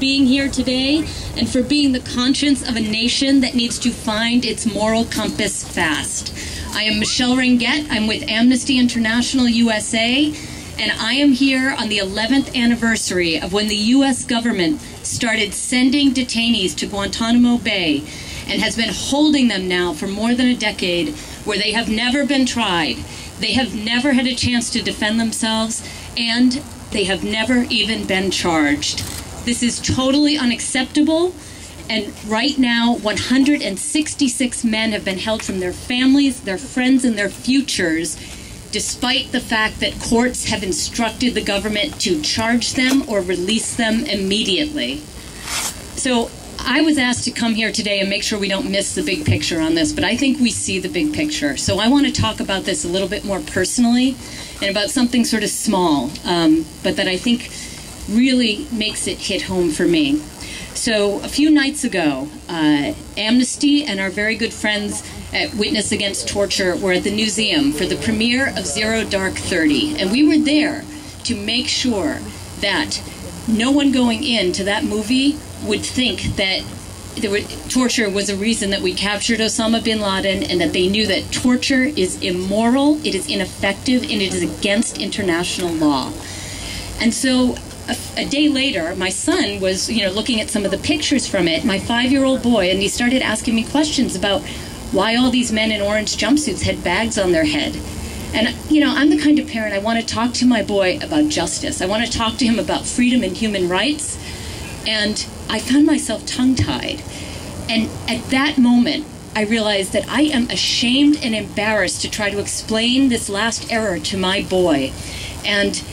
being here today and for being the conscience of a nation that needs to find its moral compass fast. I am Michelle Ringette. I'm with Amnesty International USA, and I am here on the 11th anniversary of when the U.S. government started sending detainees to Guantanamo Bay and has been holding them now for more than a decade, where they have never been tried, they have never had a chance to defend themselves, and they have never even been charged. This is totally unacceptable, and right now 166 men have been held from their families, their friends, and their futures, despite the fact that courts have instructed the government to charge them or release them immediately. So I was asked to come here today and make sure we don't miss the big picture on this, but I think we see the big picture. So I want to talk about this a little bit more personally and about something sort of small, but that I think really makes it hit home for me. So a few nights ago, Amnesty and our very good friends at Witness Against Torture were at the museum for the premiere of Zero Dark 30, and we were there to make sure that no one going into that movie would think that torture was a reason that we captured Osama bin Laden, and that they knew that torture is immoral, it is ineffective, and it is against international law. And so a day later, my son was, looking at some of the pictures from it, my 5-year-old boy, and he started asking me questions about why all these men in orange jumpsuits had bags on their head. And, I'm the kind of parent, I want to talk to my boy about justice. I want to talk to him about freedom and human rights. And I found myself tongue-tied. And at that moment, I realized that I am ashamed and embarrassed to try to explain this last error to my boy. And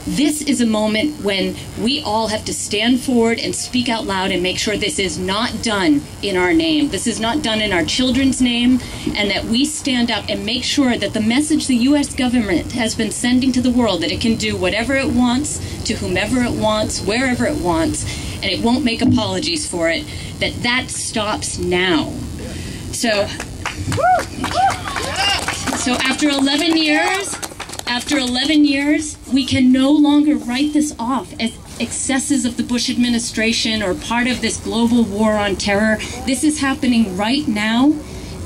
this is a moment when we all have to stand forward and speak out loud and make sure this is not done in our name. This is not done in our children's name, and that we stand up and make sure that the message the U.S. government has been sending to the world, that it can do whatever it wants, to whomever it wants, wherever it wants, and it won't make apologies for it, that stops now. So after 11 years, we can no longer write this off as excesses of the Bush administration or part of this global war on terror. This is happening right now,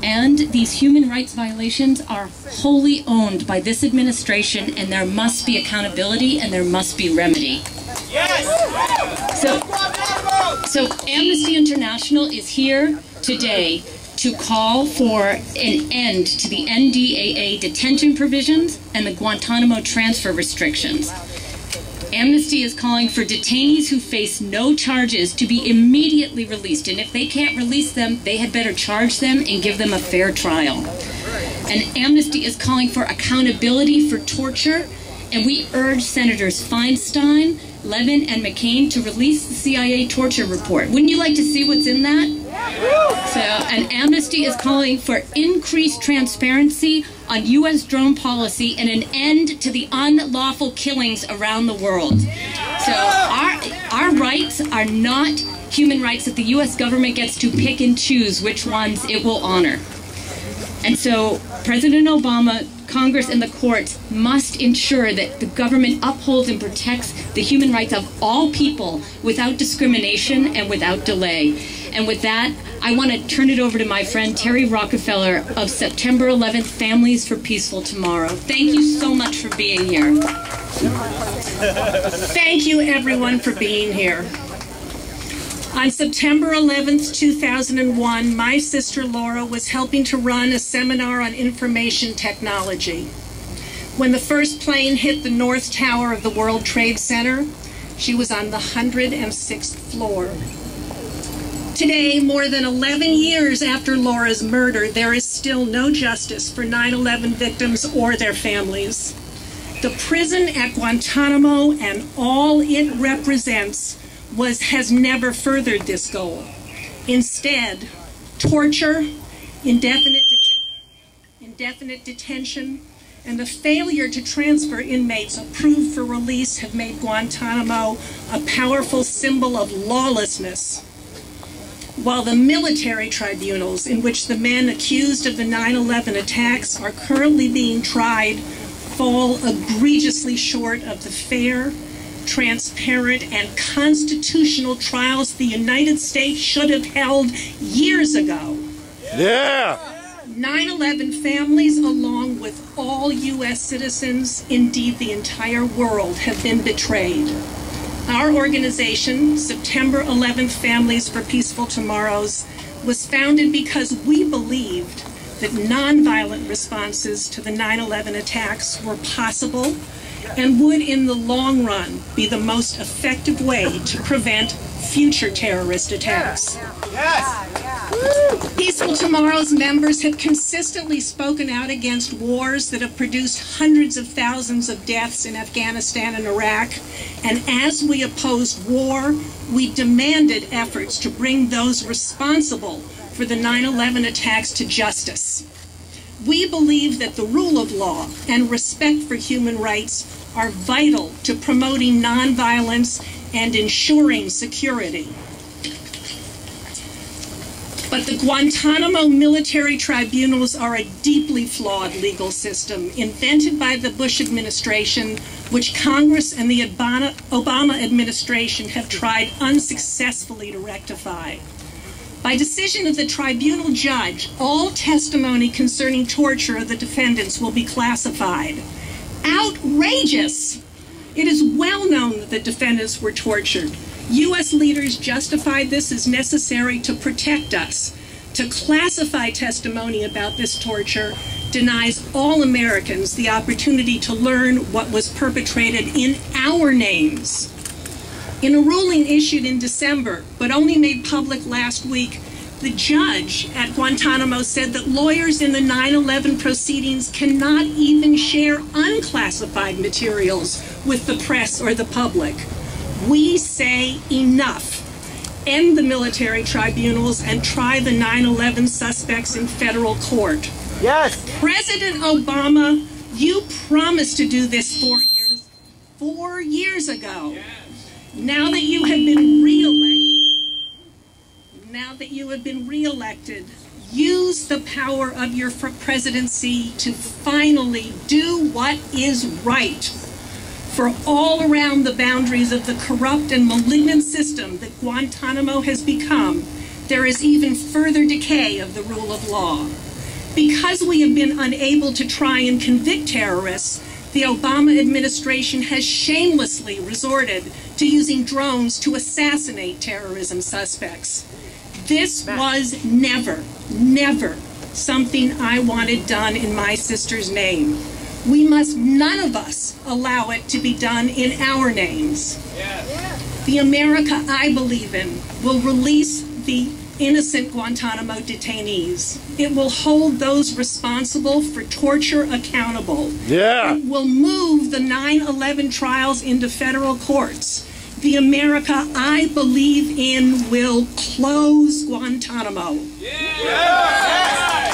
and these human rights violations are wholly owned by this administration, and there must be accountability and there must be remedy. Yes! So Amnesty International is here today to call for an end to the NDAA detention provisions and the Guantanamo transfer restrictions. Amnesty is calling for detainees who face no charges to be immediately released, and if they can't release them, they had better charge them and give them a fair trial. And Amnesty is calling for accountability for torture, and we urge Senators Feinstein, Levin, and McCain to release the CIA torture report. Wouldn't you like to see what's in that? And Amnesty is calling for increased transparency on U.S. drone policy and an end to the unlawful killings around the world. So our rights are not human rights that the U.S. government gets to pick and choose which ones it will honor. And so President Obama, Congress, and the courts must ensure that the government upholds and protects the human rights of all people without discrimination and without delay. And with that, I want to turn it over to my friend Terry Rockefeller of September 11th Families for Peaceful Tomorrow. Thank you so much for being here. Thank you, everyone, for being here. On September 11th, 2001, my sister Laura was helping to run a seminar on information technology. When the first plane hit the North Tower of the World Trade Center, she was on the 106th floor. Today, more than 11 years after Laura's murder, there is still no justice for 9/11 victims or their families. The prison at Guantanamo and all it represents has never furthered this goal. Instead, torture, indefinite detention, and the failure to transfer inmates approved for release have made Guantanamo a powerful symbol of lawlessness. While the military tribunals in which the men accused of the 9/11 attacks are currently being tried fall egregiously short of the fair, transparent, and constitutional trials the United States should have held years ago. Yeah! 9/11 families, along with all U.S. citizens, indeed the entire world, have been betrayed. Our organization, September 11th Families for Peaceful Tomorrows, was founded because we believed that nonviolent responses to the 9/11 attacks were possible and would, in the long run, be the most effective way to prevent future terrorist attacks. Peaceful Tomorrow's members have consistently spoken out against wars that have produced hundreds of thousands of deaths in Afghanistan and Iraq, and as we opposed war, we demanded efforts to bring those responsible for the 9/11 attacks to justice. We believe that the rule of law and respect for human rights are vital to promoting nonviolence and ensuring security. But the Guantanamo military tribunals are a deeply flawed legal system invented by the Bush administration, which Congress and the Obama administration have tried unsuccessfully to rectify. By decision of the tribunal judge, all testimony concerning torture of the defendants will be classified. Outrageous! It is well known that the defendants were tortured. U.S. leaders justified this as necessary to protect us. To classify testimony about this torture denies all Americans the opportunity to learn what was perpetrated in our names. In a ruling issued in December, but only made public last week, the judge at Guantanamo said that lawyers in the 9/11 proceedings cannot even share unclassified materials with the press or the public. We say enough. End the military tribunals and try the 9/11 suspects in federal court. Yes! President Obama, you promised to do this 4 years ago. Yes. Now that you have been reelected, use the power of your presidency to finally do what is right. For all around the boundaries of the corrupt and malignant system that Guantanamo has become, there is even further decay of the rule of law. Because we have been unable to try and convict terrorists, the Obama administration has shamelessly resorted to using drones to assassinate terrorism suspects. This was never, never something I wanted done in my sister's name. We must, none of us, allow it to be done in our names. Yes. The America I believe in will release the innocent Guantanamo detainees. It will hold those responsible for torture accountable. Yeah. It will move the 9/11 trials into federal courts. The America I believe in will close Guantanamo. Yeah.